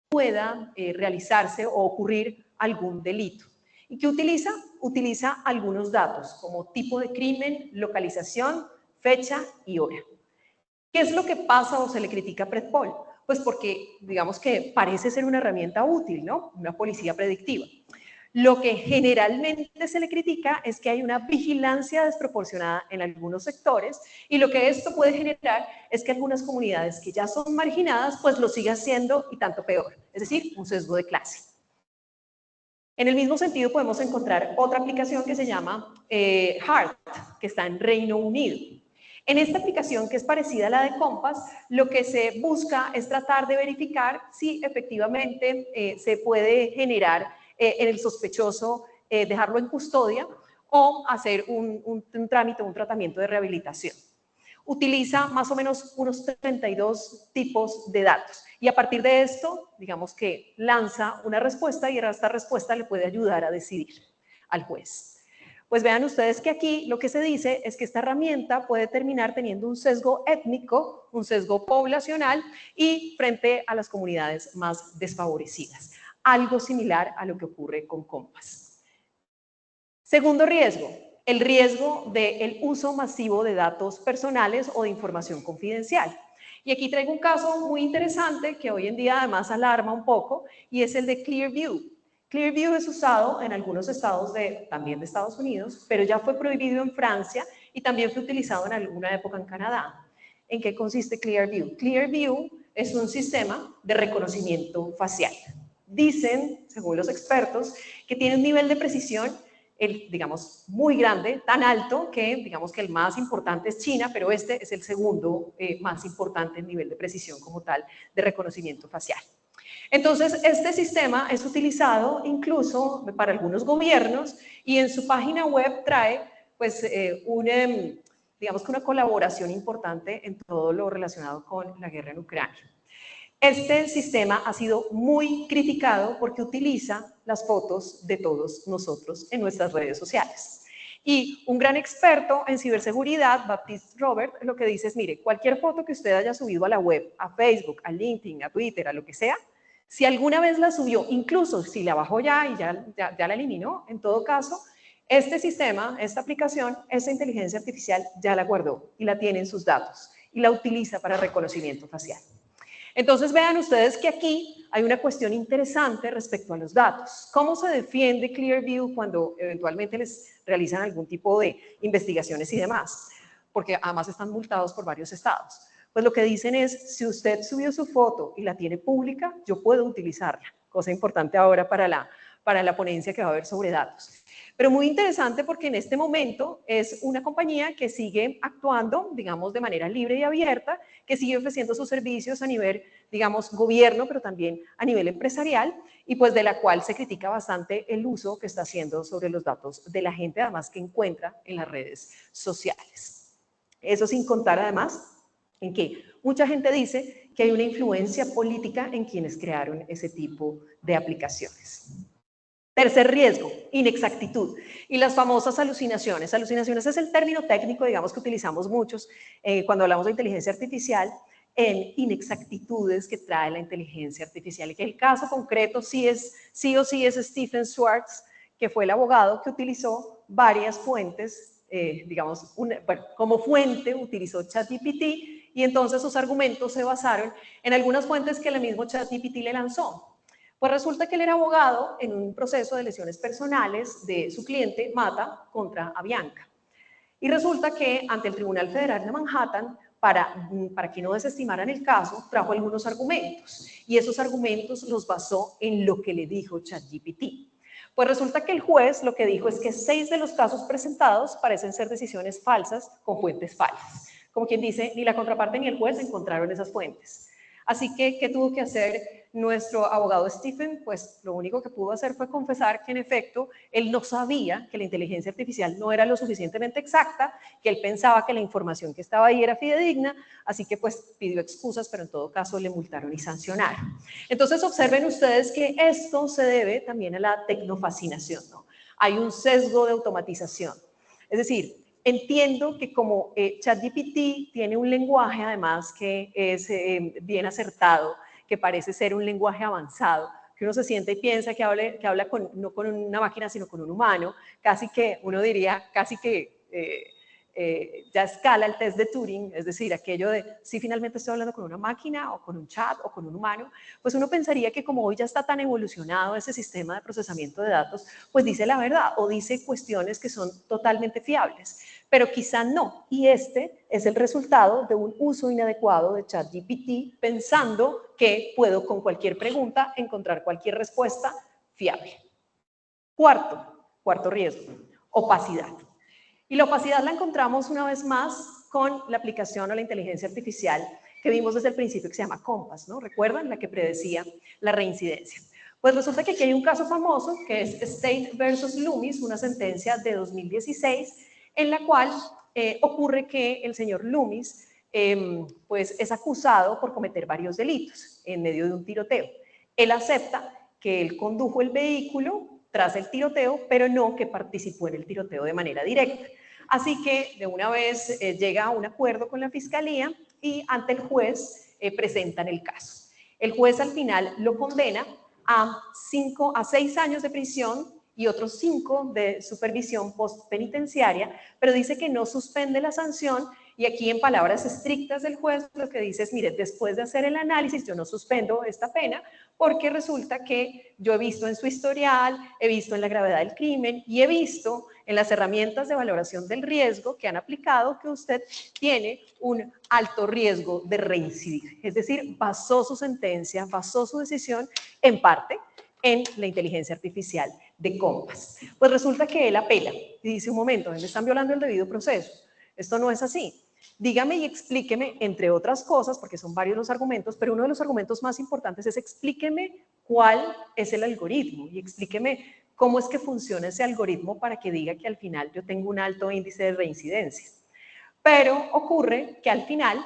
pueda realizarse o ocurrir algún delito. ¿Y qué utiliza? Utiliza algunos datos como tipo de crimen, localización, fecha y hora. ¿Qué es lo que pasa o se le critica a Predpol? Pues porque, digamos que parece ser una herramienta útil, ¿no? Una policía predictiva. Lo que generalmente se le critica es que hay una vigilancia desproporcionada en algunos sectores y lo que esto puede generar es que algunas comunidades que ya son marginadas pues lo sigan siendo y tanto peor, es decir, un sesgo de clase. En el mismo sentido podemos encontrar otra aplicación que se llama HEART, que está en Reino Unido. En esta aplicación, que es parecida a la de Compass, lo que se busca es tratar de verificar si efectivamente se puede generar en el sospechoso, dejarlo en custodia o hacer un trámite, un tratamiento de rehabilitación. Utiliza más o menos unos 32 tipos de datos y a partir de esto, digamos que lanza una respuesta y esta respuesta le puede ayudar a decidir al juez. Pues vean ustedes que aquí lo que se dice es que esta herramienta puede terminar teniendo un sesgo étnico, un sesgo poblacional y frente a las comunidades más desfavorecidas. Algo similar a lo que ocurre con Compass. Segundo riesgo, el riesgo del uso masivo de datos personales o de información confidencial. Y aquí traigo un caso muy interesante que hoy en día además alarma un poco y es el de Clearview. Clearview es usado en algunos estados también de Estados Unidos, pero ya fue prohibido en Francia y también fue utilizado en alguna época en Canadá. ¿En qué consiste Clearview? Clearview es un sistema de reconocimiento facial. Dicen, según los expertos, que tiene un nivel de precisión digamos, muy grande, tan alto que, digamos que el más importante es China, pero este es el segundo más importante en nivel de precisión como tal de reconocimiento facial. Entonces, este sistema es utilizado incluso para algunos gobiernos y en su página web trae, pues, digamos que una colaboración importante en todo lo relacionado con la guerra en Ucrania. Este sistema ha sido muy criticado porque utiliza las fotos de todos nosotros en nuestras redes sociales. Y un gran experto en ciberseguridad, Baptiste Robert, lo que dice es, mire, cualquier foto que usted haya subido a la web, a Facebook, a LinkedIn, a Twitter, a lo que sea, si alguna vez la subió, incluso si la bajó ya y ya la eliminó, en todo caso, este sistema, esta aplicación, esta inteligencia artificial ya la guardó y la tiene en sus datos y la utiliza para reconocimiento facial. Entonces vean ustedes que aquí hay una cuestión interesante respecto a los datos. ¿Cómo se defiende Clearview cuando eventualmente les realizan algún tipo de investigaciones y demás? Porque además están multados por varios estados. Pues lo que dicen es, si usted subió su foto y la tiene pública, yo puedo utilizarla. Cosa importante ahora para la ponencia que va a haber sobre datos. Pero muy interesante porque en este momento es una compañía que sigue actuando, digamos, de manera libre y abierta, que sigue ofreciendo sus servicios a nivel, digamos, gobierno, pero también a nivel empresarial, y pues de la cual se critica bastante el uso que está haciendo sobre los datos de la gente, además que encuentra en las redes sociales. Eso sin contar además en que mucha gente dice que hay una influencia política en quienes crearon ese tipo de aplicaciones. Tercer riesgo, inexactitud y las famosas alucinaciones. Alucinaciones es el término técnico, digamos, que utilizamos muchos cuando hablamos de inteligencia artificial en inexactitudes que trae la inteligencia artificial. Y que el caso concreto sí o sí es Stephen Schwartz, que fue el abogado que utilizó varias fuentes, digamos, como fuente utilizó ChatGPT y entonces sus argumentos se basaron en algunas fuentes que el mismo ChatGPT le lanzó. Pues resulta que él era abogado en un proceso de lesiones personales de su cliente, Mata, contra Avianca. Y resulta que ante el Tribunal Federal de Manhattan, para que no desestimaran el caso, trajo algunos argumentos. Y esos argumentos los basó en lo que le dijo ChatGPT. Pues resulta que el juez lo que dijo es que 6 de los casos presentados parecen ser decisiones falsas con fuentes falsas. Como quien dice, ni la contraparte ni el juez encontraron esas fuentes. Así que, ¿qué tuvo que hacer nuestro abogado Stephen? Pues lo único que pudo hacer fue confesar que en efecto él no sabía que la inteligencia artificial no era lo suficientemente exacta, que él pensaba que la información que estaba ahí era fidedigna, así que pues pidió excusas, pero en todo caso le multaron y sancionaron. Entonces observen ustedes que esto se debe también a la tecnofascinación, ¿no? Hay un sesgo de automatización. Es decir, entiendo que como ChatGPT tiene un lenguaje además que es bien acertado que parece ser un lenguaje avanzado, que uno se siente y piensa que habla no con una máquina, sino con un humano, casi que, uno diría, casi que ya escala el test de Turing, es decir, aquello de si finalmente estoy hablando con una máquina o con un chat o con un humano, pues uno pensaría que como hoy ya está tan evolucionado ese sistema de procesamiento de datos, pues dice la verdad o dice cuestiones que son totalmente fiables, pero quizá no, y este es el resultado de un uso inadecuado de ChatGPT pensando que puedo con cualquier pregunta encontrar cualquier respuesta fiable. Cuarto riesgo, opacidad. Y la opacidad la encontramos una vez más con la aplicación o la inteligencia artificial que vimos desde el principio que se llama COMPAS, ¿no? ¿Recuerdan? La que predecía la reincidencia. Pues resulta que aquí hay un caso famoso que es State versus Loomis, una sentencia de 2016 en la cual ocurre que el señor Loomis pues es acusado por cometer varios delitos en medio de un tiroteo. Él acepta que él condujo el vehículo tras el tiroteo, pero no que participó en el tiroteo de manera directa. Así que de una vez llega a un acuerdo con la fiscalía y ante el juez presentan el caso. El juez al final lo condena a 6 años de prisión y otros 5 de supervisión postpenitenciaria, pero dice que no suspende la sanción. Y aquí en palabras estrictas del juez lo que dice es, mire, después de hacer el análisis yo no suspendo esta pena porque resulta que yo he visto en su historial, he visto en la gravedad del crimen y he visto en las herramientas de valoración del riesgo que han aplicado que usted tiene un alto riesgo de reincidir. Es decir, basó su sentencia, basó su decisión en parte en la inteligencia artificial de COMPAS. Pues resulta que él apela y dice, un momento, me están violando el debido proceso. Esto no es así. Dígame y explíqueme, entre otras cosas, porque son varios los argumentos, pero uno de los argumentos más importantes es explíqueme cuál es el algoritmo y explíqueme cómo es que funciona ese algoritmo para que diga que al final yo tengo un alto índice de reincidencia. Pero ocurre que al final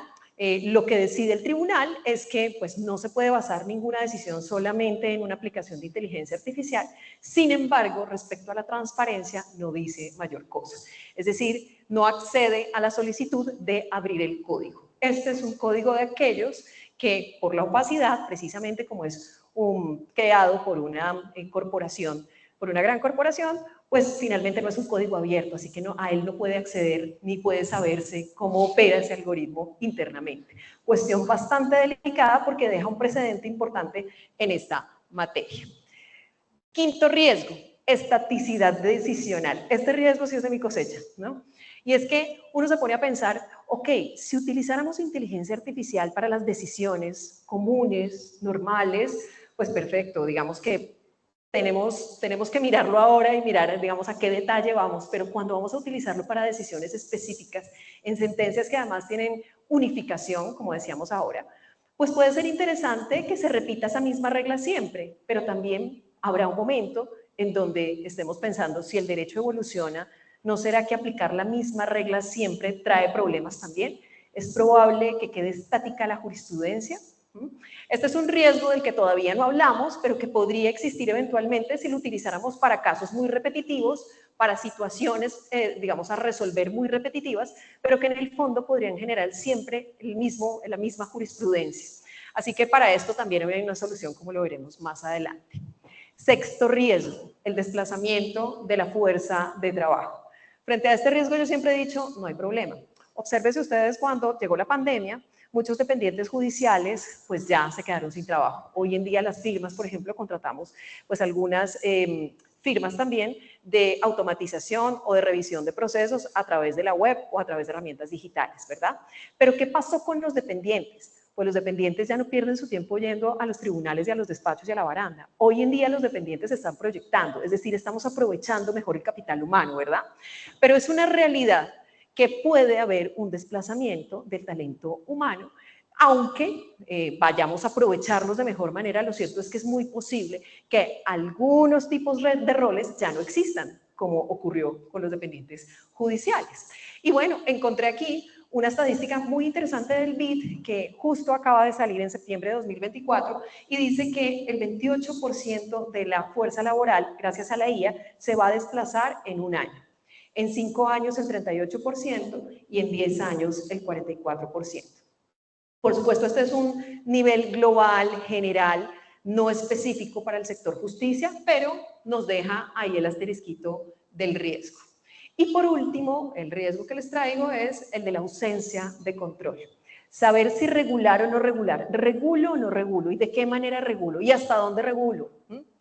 lo que decide el tribunal es que pues, no se puede basar ninguna decisión solamente en una aplicación de inteligencia artificial. Sin embargo, respecto a la transparencia, no dice mayor cosa. Es decir, no accede a la solicitud de abrir el código. Este es un código de aquellos que por la opacidad, precisamente como es creado por una corporación, por una gran corporación, pues finalmente no es un código abierto, así que a él no puede acceder ni puede saberse cómo opera ese algoritmo internamente. Cuestión bastante delicada porque deja un precedente importante en esta materia. Quinto riesgo, estaticidad decisional. Este riesgo sí es de mi cosecha, ¿no? Y es que uno se pone a pensar, ok, si utilizáramos inteligencia artificial para las decisiones comunes, normales, pues perfecto, digamos que tenemos que mirarlo ahora y mirar, digamos, a qué detalle vamos, pero cuando vamos a utilizarlo para decisiones específicas, en sentencias que además tienen unificación, como decíamos ahora, pues puede ser interesante que se repita esa misma regla siempre, pero también habrá un momento en donde estemos pensando si el derecho evoluciona, ¿no será que aplicar la misma regla siempre trae problemas también? ¿Es probable que quede estática la jurisprudencia? Este es un riesgo del que todavía no hablamos, pero que podría existir eventualmente si lo utilizáramos para casos muy repetitivos, para situaciones, digamos, a resolver muy repetitivas, pero que en el fondo podrían generar siempre la misma jurisprudencia. Así que para esto también hay una solución, como lo veremos más adelante. Sexto riesgo, el desplazamiento de la fuerza de trabajo. Frente a este riesgo yo siempre he dicho, no hay problema. Obsérvense ustedes cuando llegó la pandemia, muchos dependientes judiciales pues ya se quedaron sin trabajo. Hoy en día las firmas, por ejemplo, contratamos pues algunas firmas también de automatización o de revisión de procesos a través de la web o a través de herramientas digitales, ¿verdad? Pero ¿qué pasó con los dependientes? Pues los dependientes ya no pierden su tiempo yendo a los tribunales y a los despachos y a la baranda. Hoy en día los dependientes se están proyectando, es decir, estamos aprovechando mejor el capital humano, ¿verdad? Pero es una realidad que puede haber un desplazamiento del talento humano, aunque vayamos a aprovecharlos de mejor manera. Lo cierto es que es muy posible que algunos tipos de roles ya no existan, como ocurrió con los dependientes judiciales. Y bueno, encontré aquí una estadística muy interesante del BID que justo acaba de salir en septiembre de 2024 y dice que el 28% de la fuerza laboral, gracias a la IA, se va a desplazar en un año. En 5 años el 38% y en 10 años el 44%. Por supuesto, este es un nivel global, general, no específico para el sector justicia, pero nos deja ahí el asterisquito del riesgo. Y por último, el riesgo que les traigo es el de la ausencia de control. Saber si regular o no regular, regulo o no regulo, y de qué manera regulo, y hasta dónde regulo,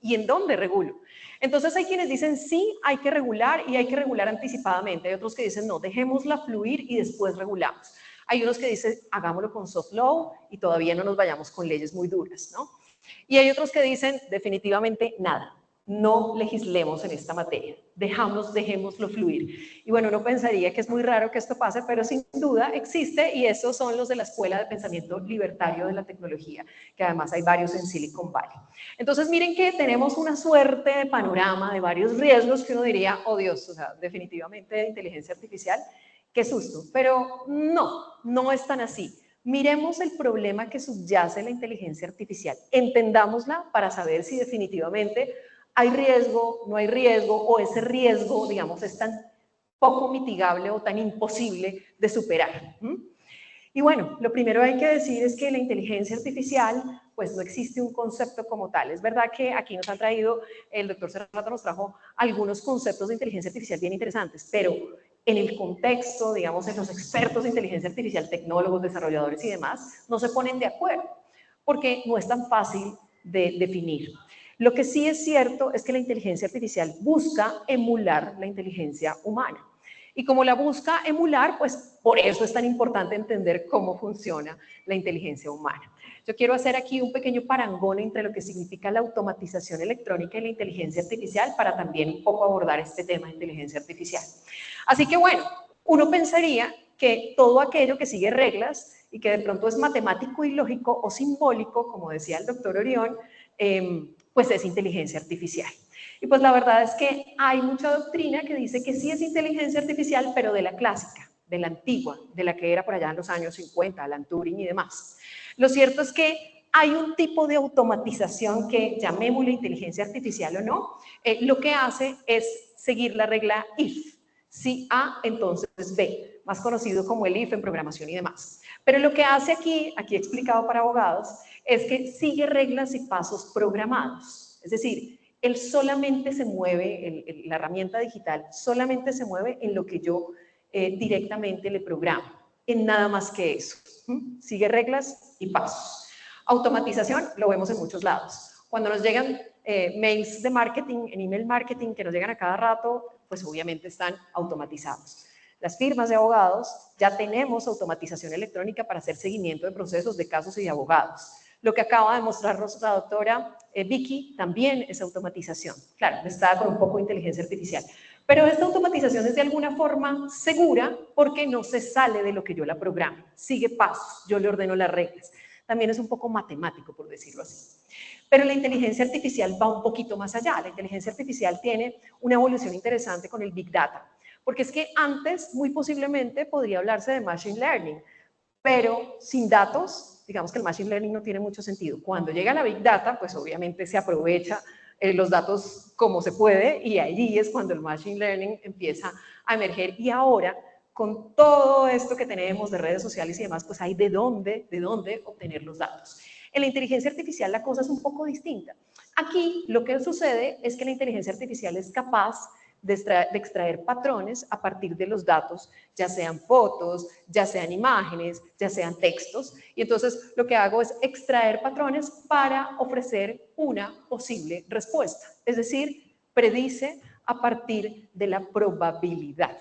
y en dónde regulo. Entonces hay quienes dicen sí, hay que regular y hay que regular anticipadamente. Hay otros que dicen no, dejémosla fluir y después regulamos. Hay unos que dicen hagámoslo con soft law y todavía no nos vayamos con leyes muy duras, ¿no? Y hay otros que dicen definitivamente nada. No legislemos en esta materia, dejémoslo fluir. Y bueno, uno pensaría que es muy raro que esto pase, pero sin duda existe y esos son los de la Escuela de Pensamiento Libertario de la Tecnología, que además hay varios en Silicon Valley. Entonces miren que tenemos una suerte de panorama de varios riesgos que uno diría, oh Dios, o sea, definitivamente de inteligencia artificial, qué susto, pero no es tan así. Miremos el problema que subyace la inteligencia artificial, entendámosla para saber si definitivamente hay riesgo, no hay riesgo, o ese riesgo, digamos, es tan poco mitigable o tan imposible de superar. Y bueno, lo primero que hay que decir es que la inteligencia artificial, pues no existe un concepto como tal. Es verdad que aquí nos han traído, el doctor Serrato nos trajo algunos conceptos de inteligencia artificial bien interesantes, pero en el contexto, digamos, en los expertos de inteligencia artificial, tecnólogos, desarrolladores y demás, no se ponen de acuerdo, porque no es tan fácil de definir. Lo que sí es cierto es que la inteligencia artificial busca emular la inteligencia humana. Y como la busca emular, pues por eso es tan importante entender cómo funciona la inteligencia humana. Yo quiero hacer aquí un pequeño parangón entre lo que significa la automatización electrónica y la inteligencia artificial para también un poco abordar este tema de inteligencia artificial. Así que bueno, uno pensaría que todo aquello que sigue reglas y que de pronto es matemático y lógico o simbólico, como decía el doctor Orión, pues es inteligencia artificial. Y pues la verdad es que hay mucha doctrina que dice que sí es inteligencia artificial, pero de la clásica, de la antigua, de la que era por allá en los años 50, Alan Turing y demás. Lo cierto es que hay un tipo de automatización que, llamémosle inteligencia artificial o no, lo que hace es seguir la regla if. Si A, entonces B, más conocido como el if en programación y demás. Pero lo que hace aquí explicado para abogados, es que sigue reglas y pasos programados. Es decir, él solamente se mueve, la herramienta digital solamente se mueve en lo que yo directamente le programo, en nada más que eso. Sigue reglas y pasos. Automatización lo vemos en muchos lados. Cuando nos llegan mails de marketing, en email marketing, que nos llegan a cada rato, pues obviamente están automatizados. Las firmas de abogados ya tenemos automatización electrónica para hacer seguimiento de procesos de casos y de abogados. Lo que acaba de mostrarnos la doctora Vicky también es automatización. Claro, está con un poco de inteligencia artificial. Pero esta automatización es de alguna forma segura porque no se sale de lo que yo la programo. Sigue pasos, yo le ordeno las reglas. También es un poco matemático, por decirlo así. Pero la inteligencia artificial va un poquito más allá. La inteligencia artificial tiene una evolución interesante con el Big Data. Porque es que antes, muy posiblemente, podría hablarse de Machine Learning, pero sin datos, digamos que el Machine Learning no tiene mucho sentido. Cuando llega la Big Data, pues obviamente se aprovecha los datos como se puede y ahí es cuando el Machine Learning empieza a emerger. Y ahora, con todo esto que tenemos de redes sociales y demás, pues hay de dónde obtener los datos. En la inteligencia artificial la cosa es un poco distinta. Aquí lo que sucede es que la inteligencia artificial es capaz de extraer patrones a partir de los datos, ya sean fotos, ya sean imágenes, ya sean textos. Y entonces lo que hago es extraer patrones para ofrecer una posible respuesta. Es decir, predice a partir de la probabilidad.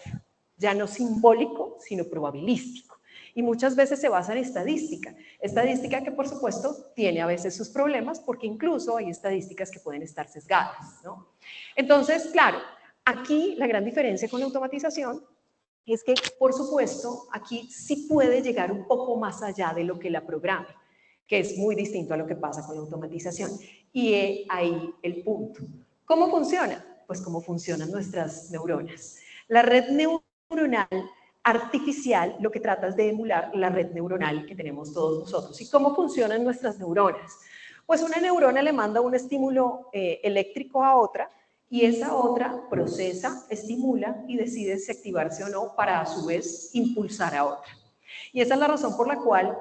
Ya no simbólico, sino probabilístico. Y muchas veces se basa en estadística. Estadística que, por supuesto, tiene a veces sus problemas porque incluso hay estadísticas que pueden estar sesgadas, ¿no? Entonces, claro, aquí la gran diferencia con la automatización es que, por supuesto, aquí sí puede llegar un poco más allá de lo que la programa, que es muy distinto a lo que pasa con la automatización. Y ahí el punto. ¿Cómo funciona? Pues cómo funcionan nuestras neuronas. La red neuronal artificial lo que trata es de emular la red neuronal que tenemos todos nosotros. ¿Y cómo funcionan nuestras neuronas? Pues una neurona le manda un estímulo eléctrico a otra y esa otra procesa, estimula y decide si activarse o no para a su vez impulsar a otra. Y esa es la razón por la cual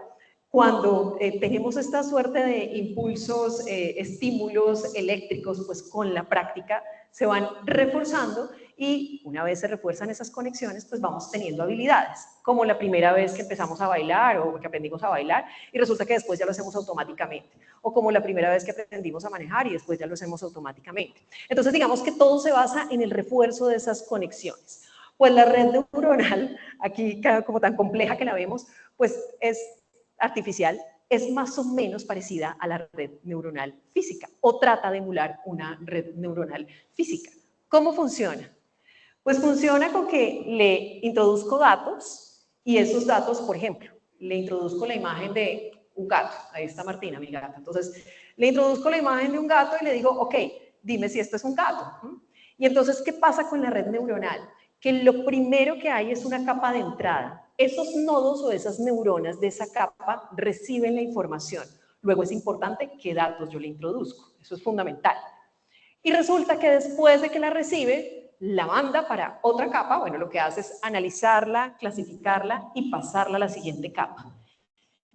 Cuando tenemos esta suerte de impulsos, estímulos eléctricos, pues con la práctica se van reforzando y una vez se refuerzan esas conexiones, pues vamos teniendo habilidades, como la primera vez que empezamos a bailar o que aprendimos a bailar y resulta que después ya lo hacemos automáticamente, o como la primera vez que aprendimos a manejar y después ya lo hacemos automáticamente. Entonces digamos que todo se basa en el refuerzo de esas conexiones. Pues la red neuronal, aquí como tan compleja que la vemos, pues es artificial, es más o menos parecida a la red neuronal física o trata de emular una red neuronal física. ¿Cómo funciona? Pues funciona con que le introduzco datos y esos datos, por ejemplo, le introduzco la imagen de un gato. Ahí está Martina, mi gata. Entonces, le introduzco la imagen de un gato y le digo, ok, dime si esto es un gato. Y entonces, ¿qué pasa con la red neuronal? Que lo primero que hay es una capa de entrada. Esos nodos o esas neuronas de esa capa reciben la información. Luego es importante qué datos yo le introduzco. Eso es fundamental. Y resulta que después de que la recibe, la manda para otra capa. Bueno, lo que hace es analizarla, clasificarla y pasarla a la siguiente capa.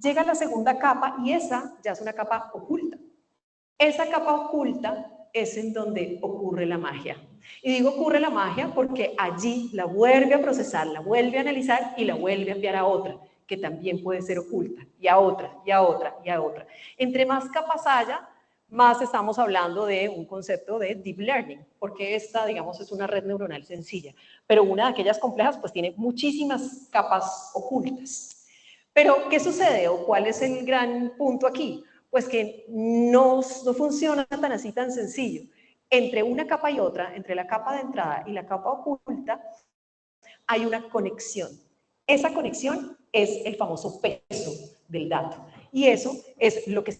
Llega a la segunda capa y esa ya es una capa oculta. Esa capa oculta es en donde ocurre la magia. Y digo ocurre la magia porque allí la vuelve a procesar, la vuelve a analizar y la vuelve a enviar a otra, que también puede ser oculta, y a otra, y a otra, y a otra. Entre más capas haya, más estamos hablando de un concepto de deep learning, porque esta, digamos, es una red neuronal sencilla, pero una de aquellas complejas pues tiene muchísimas capas ocultas. Pero, ¿qué sucede o cuál es el gran punto aquí? Pues que no funciona tan así, tan sencillo. Entre una capa y otra, entre la capa de entrada y la capa oculta, hay una conexión. Esa conexión es el famoso peso del dato. Y eso es lo que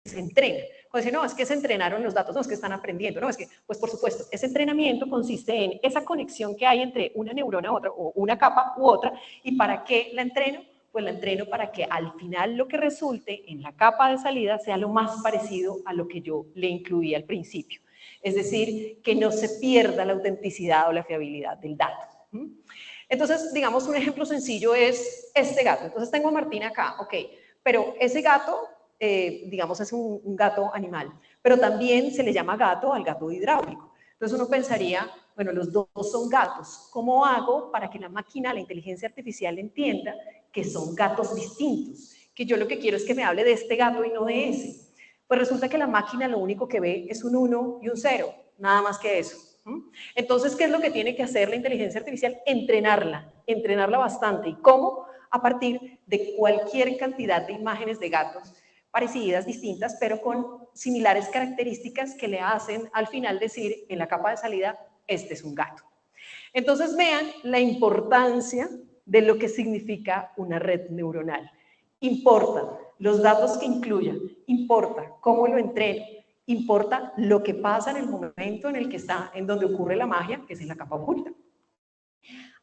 se entrena. Cuando dicen, no, es que se entrenaron los datos, no, es que están aprendiendo, no, es que, pues por supuesto, ese entrenamiento consiste en esa conexión que hay entre una neurona u otra, o una capa u otra, ¿y para qué la entreno? Pues la entreno para que al final lo que resulte en la capa de salida sea lo más parecido a lo que yo le incluí al principio. Es decir, que no se pierda la autenticidad o la fiabilidad del dato. Entonces, digamos, un ejemplo sencillo es este gato. Entonces tengo a Martina acá, ok, pero ese gato, digamos, es un gato animal, pero también se le llama gato al gato hidráulico. Entonces uno pensaría, bueno, los dos son gatos. ¿Cómo hago para que la máquina, la inteligencia artificial entienda que son gatos distintos? Que yo lo que quiero es que me hable de este gato y no de ese. Pues resulta que la máquina lo único que ve es un 1 y un 0, nada más que eso. Entonces, ¿qué es lo que tiene que hacer la inteligencia artificial? Entrenarla bastante. ¿Y cómo? A partir de cualquier cantidad de imágenes de gatos parecidas, distintas, pero con similares características que le hacen al final decir en la capa de salida, este es un gato. Entonces vean la importancia de lo que significa una red neuronal. Importa los datos que incluya, importa cómo lo entreno, importa lo que pasa en el momento en el que está, en donde ocurre la magia, que es en la capa oculta.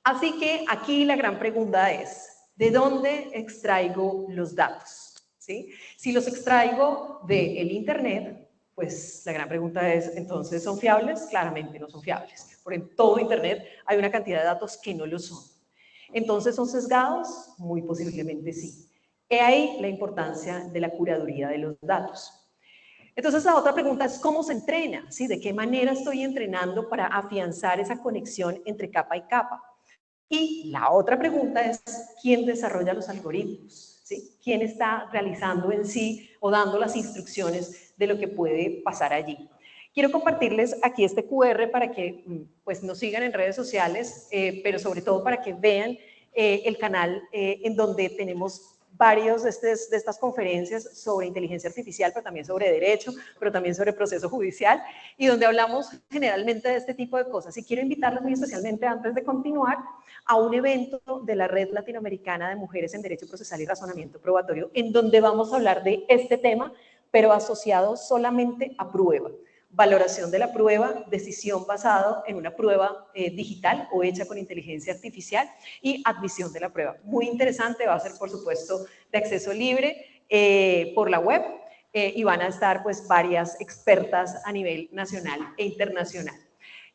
Así que aquí la gran pregunta es, ¿de dónde extraigo los datos? ¿Sí? Si los extraigo del Internet, pues la gran pregunta es, ¿entonces son fiables? Claramente no son fiables, porque en todo Internet hay una cantidad de datos que no lo son. ¿Entonces son sesgados? Muy posiblemente sí. He ahí la importancia de la curaduría de los datos. Entonces la otra pregunta es ¿cómo se entrena? ¿Sí? ¿De qué manera estoy entrenando para afianzar esa conexión entre capa y capa? Y la otra pregunta es ¿quién desarrolla los algoritmos? ¿Sí? ¿Quién está realizando en sí o dando las instrucciones de lo que puede pasar allí? Quiero compartirles aquí este QR para que pues, nos sigan en redes sociales, pero sobre todo para que vean el canal en donde tenemos varios de estas conferencias sobre inteligencia artificial, pero también sobre derecho, pero también sobre proceso judicial, y donde hablamos generalmente de este tipo de cosas. Y quiero invitarlos muy especialmente, antes de continuar, a un evento de la Red Latinoamericana de Mujeres en Derecho Procesal y Razonamiento Probatorio, en donde vamos a hablar de este tema, pero asociado solamente a prueba. Valoración de la prueba, decisión basado en una prueba digital o hecha con inteligencia artificial y admisión de la prueba. Muy interesante, va a ser por supuesto de acceso libre por la web y van a estar pues varias expertas a nivel nacional e internacional.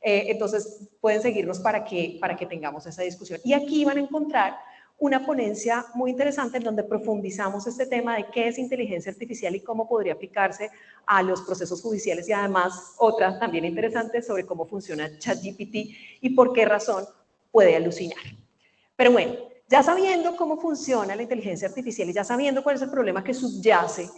Entonces pueden seguirnos para que tengamos esa discusión. Y aquí van a encontrar una ponencia muy interesante en donde profundizamos este tema de qué es inteligencia artificial y cómo podría aplicarse a los procesos judiciales, y además otra también interesante sobre cómo funciona ChatGPT y por qué razón puede alucinar. Pero bueno, ya sabiendo cómo funciona la inteligencia artificial y ya sabiendo cuál es el problema que subyace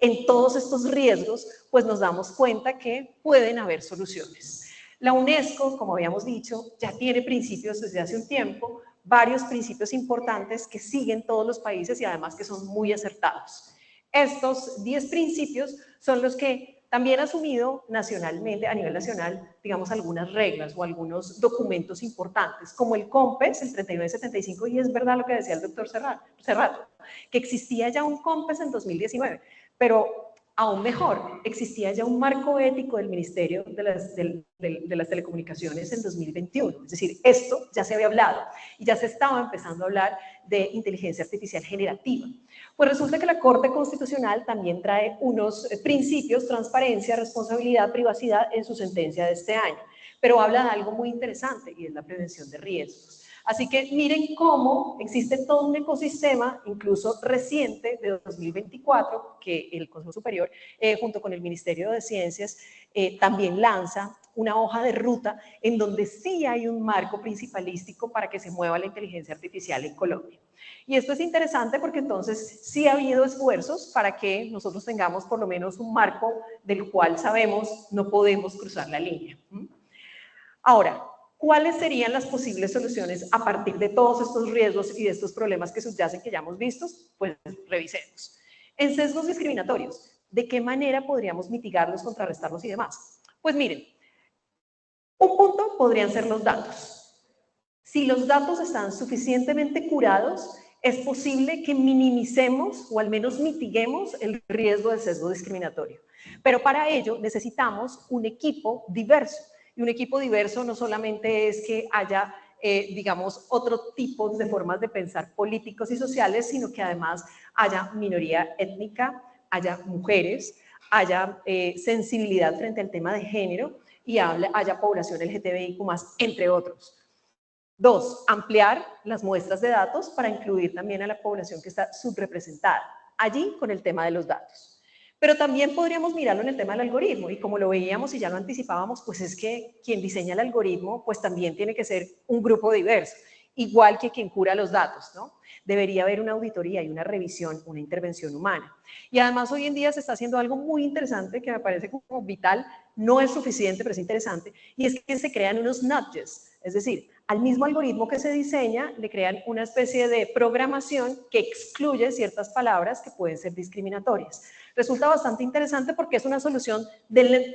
en todos estos riesgos, pues nos damos cuenta que pueden haber soluciones. La UNESCO, como habíamos dicho, ya tiene principios desde hace un tiempo, varios principios importantes que siguen todos los países y además que son muy acertados. Estos 10 principios son los que también ha asumido nacionalmente, a nivel nacional, digamos, algunas reglas o algunos documentos importantes, como el COMPES, el 3975, y es verdad lo que decía el doctor Serrato, que existía ya un COMPES en 2019, pero aún mejor, existía ya un marco ético del Ministerio de las Telecomunicaciones en 2021. Es decir, esto ya se había hablado y ya se estaba empezando a hablar de inteligencia artificial generativa. Pues resulta que la Corte Constitucional también trae unos principios, transparencia, responsabilidad, privacidad en su sentencia de este año, pero habla de algo muy interesante y es la prevención de riesgos. Así que miren cómo existe todo un ecosistema, incluso reciente, de 2024, que el Consejo Superior, junto con el Ministerio de Ciencias, también lanza una hoja de ruta en donde sí hay un marco principalístico para que se mueva la inteligencia artificial en Colombia. Y esto es interesante porque entonces sí ha habido esfuerzos para que nosotros tengamos por lo menos un marco del cual sabemos no podemos cruzar la línea. Ahora, ¿cuáles serían las posibles soluciones a partir de todos estos riesgos y de estos problemas que subyacen que ya hemos visto? Pues revisemos. En sesgos discriminatorios, ¿de qué manera podríamos mitigarlos, contrarrestarlos y demás? Pues miren, un punto podrían ser los datos. Si los datos están suficientemente curados, es posible que minimicemos o al menos mitiguemos el riesgo de sesgo discriminatorio. Pero para ello necesitamos un equipo diverso. Y un equipo diverso no solamente es que haya, digamos, otro tipo de formas de pensar políticos y sociales, sino que además haya minoría étnica, haya mujeres, haya sensibilidad frente al tema de género y haya población LGTBIQ+, entre otros. 2, ampliar las muestras de datos para incluir también a la población que está subrepresentada, allí con el tema de los datos. Pero también podríamos mirarlo en el tema del algoritmo, y como lo veíamos y ya lo anticipábamos, pues es que quien diseña el algoritmo, pues también tiene que ser un grupo diverso, igual que quien cura los datos, ¿no? Debería haber una auditoría y una revisión, una intervención humana. Y además hoy en día se está haciendo algo muy interesante que me parece como vital, no es suficiente, pero es interesante, y es que se crean unos nudges, es decir, al mismo algoritmo que se diseña, le crean una especie de programación que excluye ciertas palabras que pueden ser discriminatorias. Resulta bastante interesante porque es una solución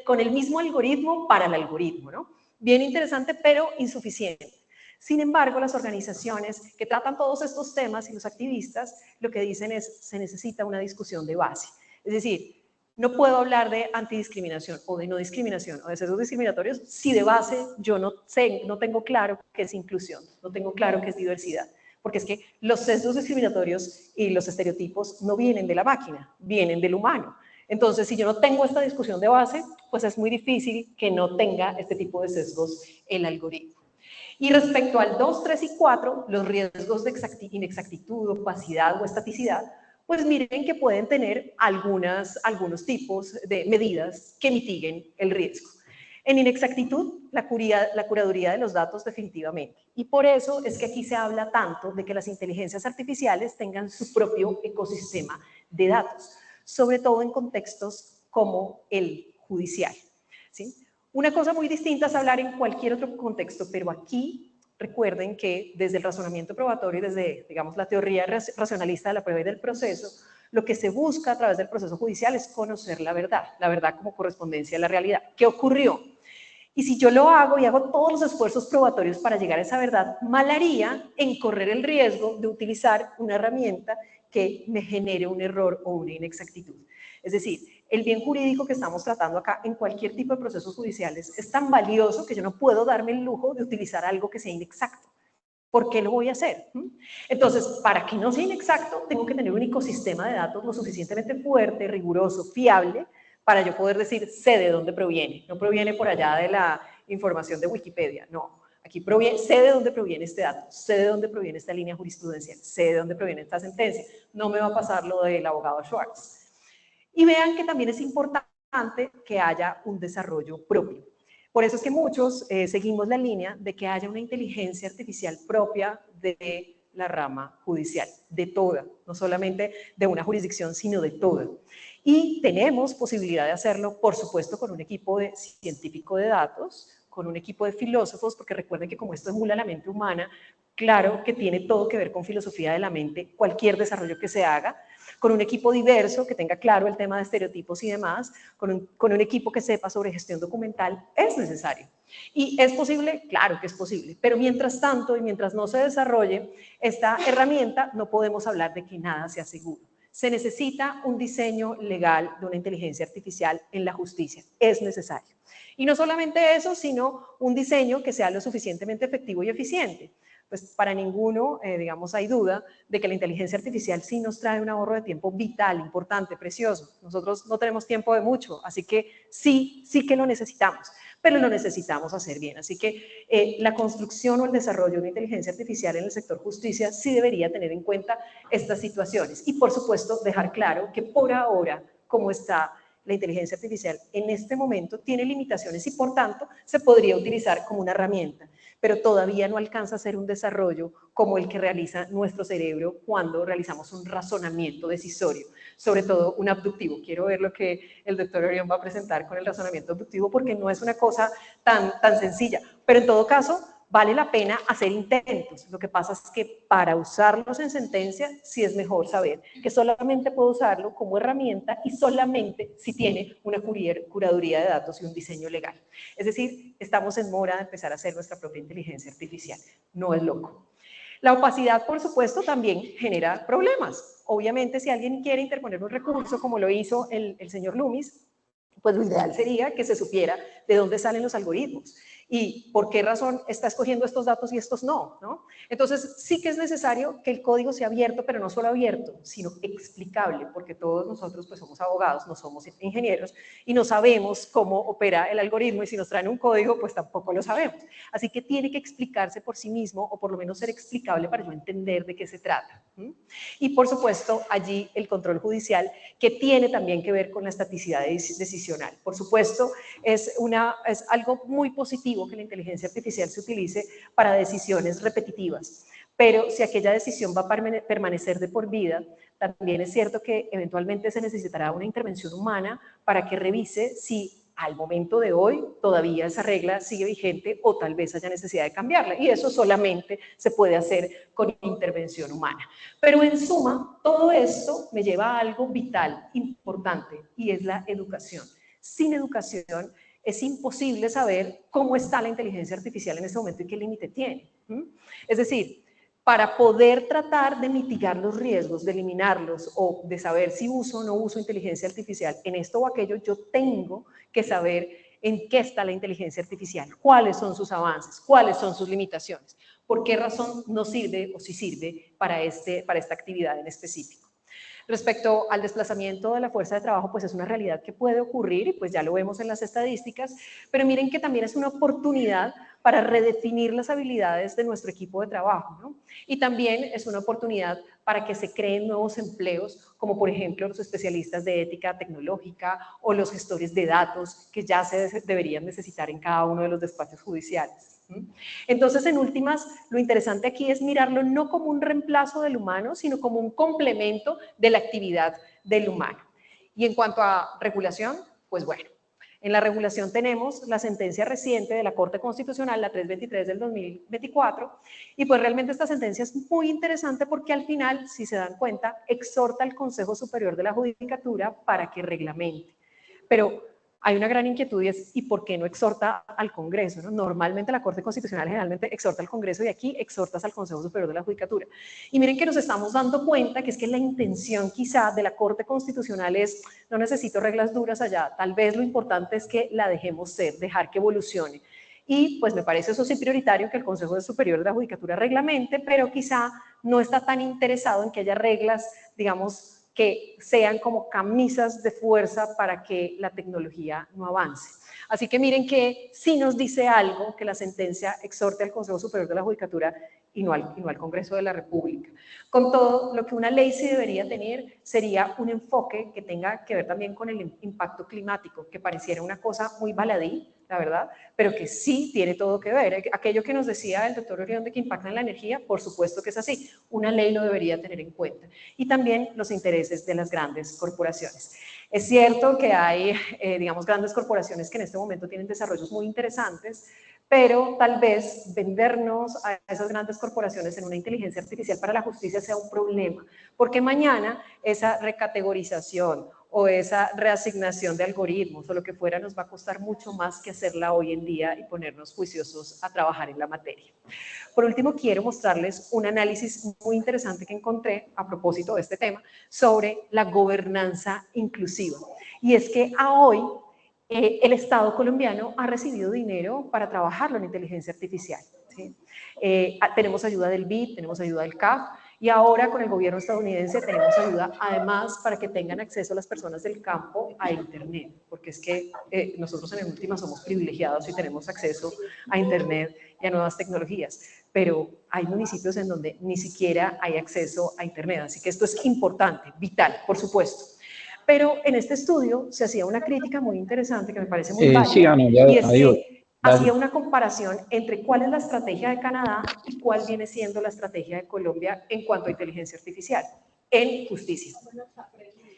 con el mismo algoritmo para el algoritmo, ¿no? Bien interesante, pero insuficiente. Sin embargo, las organizaciones que tratan todos estos temas y los activistas lo que dicen es se necesita una discusión de base. Es decir, no puedo hablar de antidiscriminación o de no discriminación o de sesgos discriminatorios si de base yo no tengo claro qué es inclusión, no tengo claro qué es diversidad. Porque es que los sesgos discriminatorios y los estereotipos no vienen de la máquina, vienen del humano. Entonces, si yo no tengo esta discusión de base, pues es muy difícil que no tenga este tipo de sesgos el algoritmo. Y respecto al 2, 3 y 4, los riesgos de inexactitud, opacidad o estaticidad, pues miren que pueden tener algunos tipos de medidas que mitiguen el riesgo. En inexactitud, la curaduría de los datos definitivamente. Y por eso es que aquí se habla tanto de que las inteligencias artificiales tengan su propio ecosistema de datos, sobre todo en contextos como el judicial, ¿sí? Una cosa muy distinta es hablar en cualquier otro contexto, pero aquí recuerden que desde el razonamiento probatorio y desde, digamos, la teoría racionalista de la prueba y del proceso, lo que se busca a través del proceso judicial es conocer la verdad como correspondencia a la realidad. ¿Qué ocurrió? Y si yo lo hago y hago todos los esfuerzos probatorios para llegar a esa verdad, mal haría en correr el riesgo de utilizar una herramienta que me genere un error o una inexactitud. Es decir, el bien jurídico que estamos tratando acá en cualquier tipo de procesos judiciales es tan valioso que yo no puedo darme el lujo de utilizar algo que sea inexacto. ¿Por qué lo voy a hacer? Entonces, para que no sea inexacto, tengo que tener un ecosistema de datos lo suficientemente fuerte, riguroso, fiable, para yo poder decir, sé de dónde proviene. No proviene por allá de la información de Wikipedia, no. Aquí sé de dónde proviene este dato, sé de dónde proviene esta línea jurisprudencial, sé de dónde proviene esta sentencia, no me va a pasar lo del abogado Schwartz. Y vean que también es importante que haya un desarrollo propio. Por eso es que muchos seguimos la línea de que haya una inteligencia artificial propia de la rama judicial, de toda, no solamente de una jurisdicción, sino de toda. Y tenemos posibilidad de hacerlo, por supuesto, con un equipo científico de datos, con un equipo de filósofos, porque recuerden que como esto emula la mente humana, claro que tiene todo que ver con filosofía de la mente, cualquier desarrollo que se haga, con un equipo diverso que tenga claro el tema de estereotipos y demás, con un equipo que sepa sobre gestión documental, es necesario. ¿Y es posible? Claro que es posible, pero mientras tanto y mientras no se desarrolle esta herramienta, no podemos hablar de que nada sea seguro. Se necesita un diseño legal de una inteligencia artificial en la justicia, es necesario. Y no solamente eso, sino un diseño que sea lo suficientemente efectivo y eficiente. Pues para ninguno, digamos, hay duda de que la inteligencia artificial sí nos trae un ahorro de tiempo vital, importante, precioso. Nosotros no tenemos tiempo de mucho, así que sí que lo necesitamos, pero lo necesitamos hacer bien. Así que la construcción o el desarrollo de una inteligencia artificial en el sector justicia sí debería tener en cuenta estas situaciones. Y por supuesto, dejar claro que por ahora, como está la inteligencia artificial en este momento, tiene limitaciones y por tanto se podría utilizar como una herramienta, pero todavía no alcanza a ser un desarrollo como el que realiza nuestro cerebro cuando realizamos un razonamiento decisorio, sobre todo un abductivo. Quiero ver lo que el doctor Orión va a presentar con el razonamiento abductivo porque no es una cosa tan sencilla, pero en todo caso vale la pena hacer intentos. Lo que pasa es que para usarlos en sentencia sí es mejor saber que solamente puedo usarlo como herramienta y solamente si tiene una curaduría de datos y un diseño legal. Es decir, estamos en mora de empezar a hacer nuestra propia inteligencia artificial. No es loco. La opacidad, por supuesto, también genera problemas. Obviamente, si alguien quiere interponer un recurso, como lo hizo el señor Loomis, pues lo ideal sería que se supiera de dónde salen los algoritmos y por qué razón está escogiendo estos datos y estos no, ¿no? Entonces, sí que es necesario que el código sea abierto, pero no solo abierto, sino explicable, porque todos nosotros pues somos abogados, no somos ingenieros y no sabemos cómo opera el algoritmo y si nos traen un código, pues tampoco lo sabemos. Así que tiene que explicarse por sí mismo o por lo menos ser explicable para yo entender de qué se trata. Y por supuesto, allí el control judicial, que tiene también que ver con la estaticidad decisional. Por supuesto, es algo muy positivo que la inteligencia artificial se utilice para decisiones repetitivas, pero si aquella decisión va a permanecer de por vida, también es cierto que eventualmente se necesitará una intervención humana para que revise si al momento de hoy todavía esa regla sigue vigente o tal vez haya necesidad de cambiarla. Y eso solamente se puede hacer con intervención humana. Pero en suma, todo esto me lleva a algo vital, importante, y es la educación. Sin educación es imposible saber cómo está la inteligencia artificial en este momento y qué límite tiene. Es decir, para poder tratar de mitigar los riesgos, de eliminarlos o de saber si uso o no uso inteligencia artificial en esto o aquello, yo tengo que saber en qué está la inteligencia artificial, cuáles son sus avances, cuáles son sus limitaciones, por qué razón no sirve o sí sirve para esta actividad en específico. Respecto al desplazamiento de la fuerza de trabajo, pues es una realidad que puede ocurrir y pues ya lo vemos en las estadísticas, pero miren que también es una oportunidad para redefinir las habilidades de nuestro equipo de trabajo, ¿no? Y también es una oportunidad para que se creen nuevos empleos, como por ejemplo los especialistas de ética tecnológica o los gestores de datos que ya se deberían necesitar en cada uno de los despachos judiciales. Entonces, en últimas, lo interesante aquí es mirarlo no como un reemplazo del humano, sino como un complemento de la actividad del humano. Y en cuanto a regulación, pues bueno, en la regulación tenemos la sentencia reciente de la Corte Constitucional, la 323 del 2024, y pues realmente esta sentencia es muy interesante porque al final, si se dan cuenta, exhorta al Consejo Superior de la Judicatura para que reglamente. Pero hay una gran inquietud y es, ¿y por qué no exhorta al Congreso? ¿No? Normalmente la Corte Constitucional generalmente exhorta al Congreso y aquí exhortas al Consejo Superior de la Judicatura. Y miren que nos estamos dando cuenta que es que la intención quizá de la Corte Constitucional es, no necesito reglas duras allá, tal vez lo importante es que la dejemos ser, dejar que evolucione. Y pues me parece eso sí prioritario que el Consejo Superior de la Judicatura reglamente, pero quizá no está tan interesado en que haya reglas, digamos, que sean como camisas de fuerza para que la tecnología no avance. Así que miren que sí nos dice algo que la sentencia exhorte al Consejo Superior de la Judicatura y no al Congreso de la República. Con todo, lo que una ley sí debería tener sería un enfoque que tenga que ver también con el impacto climático, que pareciera una cosa muy baladí, la verdad, pero que sí tiene todo que ver. Aquello que nos decía el doctor Orión de que impacta en la energía, por supuesto que es así. Una ley lo debería tener en cuenta. Y también los intereses de las grandes corporaciones. Es cierto que hay, digamos, grandes corporaciones que en este momento tienen desarrollos muy interesantes, pero tal vez vendernos a esas grandes corporaciones en una inteligencia artificial para la justicia sea un problema, porque mañana esa recategorización o esa reasignación de algoritmos o lo que fuera nos va a costar mucho más que hacerla hoy en día y ponernos juiciosos a trabajar en la materia. Por último, quiero mostrarles un análisis muy interesante que encontré a propósito de este tema sobre la gobernanza inclusiva. Y es que a hoy el Estado colombiano ha recibido dinero para trabajarlo en inteligencia artificial. ¿Sí? Tenemos ayuda del BID, tenemos ayuda del CAF, y ahora con el gobierno estadounidense tenemos ayuda además para que tengan acceso las personas del campo a Internet, porque es que nosotros en última somos privilegiados y tenemos acceso a Internet y a nuevas tecnologías, pero hay municipios en donde ni siquiera hay acceso a Internet, así que esto es importante, vital, por supuesto. Pero en este estudio se hacía una crítica muy interesante que me parece muy válida, y es que hacía una comparación entre cuál es la estrategia de Canadá y cuál viene siendo la estrategia de Colombia en cuanto a inteligencia artificial en justicia.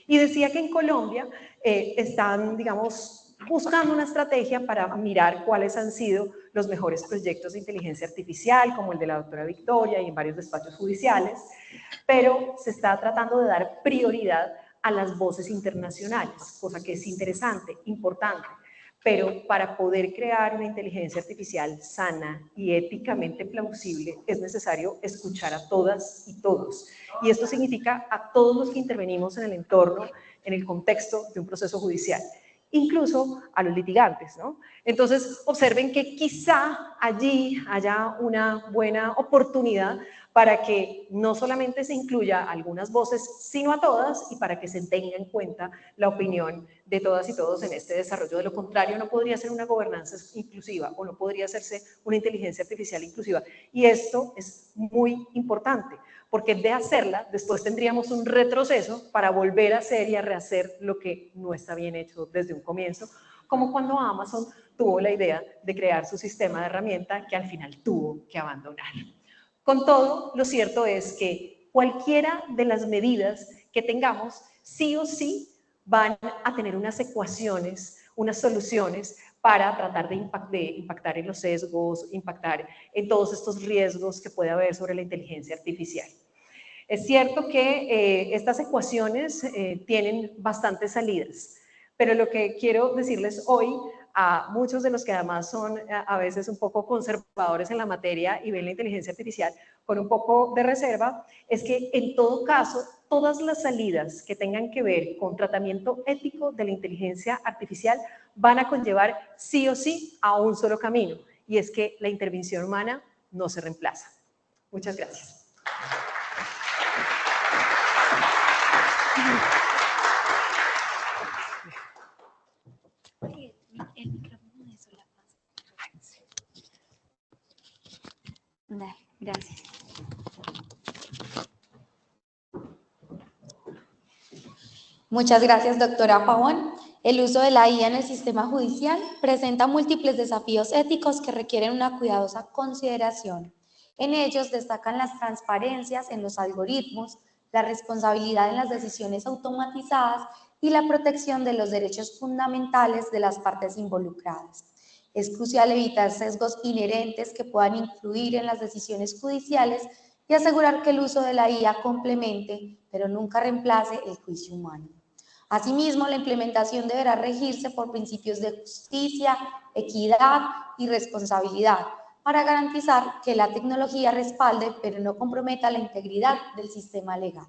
Y decía que en Colombia están, digamos, buscando una estrategia para mirar cuáles han sido los mejores proyectos de inteligencia artificial, como el de la doctora Victoria y en varios despachos judiciales, pero se está tratando de dar prioridad a las voces internacionales, cosa que es interesante, importante, pero para poder crear una inteligencia artificial sana y éticamente plausible es necesario escuchar a todas y todos. Y esto significa a todos los que intervenimos en el entorno, en el contexto de un proceso judicial, incluso a los litigantes, ¿no? Entonces, observen que quizá allí haya una buena oportunidad para que no solamente se incluya a algunas voces, sino a todas, y para que se tenga en cuenta la opinión de todas y todos en este desarrollo. De lo contrario, no podría ser una gobernanza inclusiva o no podría hacerse una inteligencia artificial inclusiva. Y esto es muy importante, porque de hacerla, después tendríamos un retroceso para volver a hacer y a rehacer lo que no está bien hecho desde un comienzo, como cuando Amazon tuvo la idea de crear su sistema de herramienta que al final tuvo que abandonar. Con todo, lo cierto es que cualquiera de las medidas que tengamos, sí o sí, van a tener unas ecuaciones, unas soluciones para tratar de impactar en los sesgos, impactar en todos estos riesgos que puede haber sobre la inteligencia artificial. Es cierto que estas ecuaciones tienen bastantes salidas, pero lo que quiero decirles hoy a muchos de los que además son a veces un poco conservadores en la materia y ven la inteligencia artificial con un poco de reserva, es que en todo caso, todas las salidas que tengan que ver con tratamiento ético de la inteligencia artificial van a conllevar sí o sí a un solo camino, y es que la intervención humana no se reemplaza. Muchas gracias. El micrófono de solapa. Dale, gracias. Muchas gracias, doctora Pavón. El uso de la IA en el sistema judicial presenta múltiples desafíos éticos que requieren una cuidadosa consideración. En ellos destacan las transparencias en los algoritmos, la responsabilidad en las decisiones automatizadas y la protección de los derechos fundamentales de las partes involucradas. Es crucial evitar sesgos inherentes que puedan influir en las decisiones judiciales y asegurar que el uso de la IA complemente, pero nunca reemplace, el juicio humano. Asimismo, la implementación deberá regirse por principios de justicia, equidad y responsabilidad para garantizar que la tecnología respalde, pero no comprometa la integridad del sistema legal.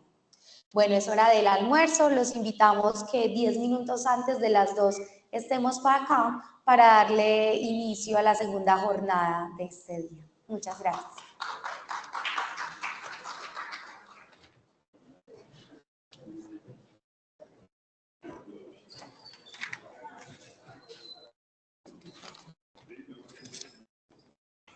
Bueno, es hora del almuerzo. Los invitamos que 10 minutos antes de las 2 estemos para acá para darle inicio a la segunda jornada de este día. Muchas gracias.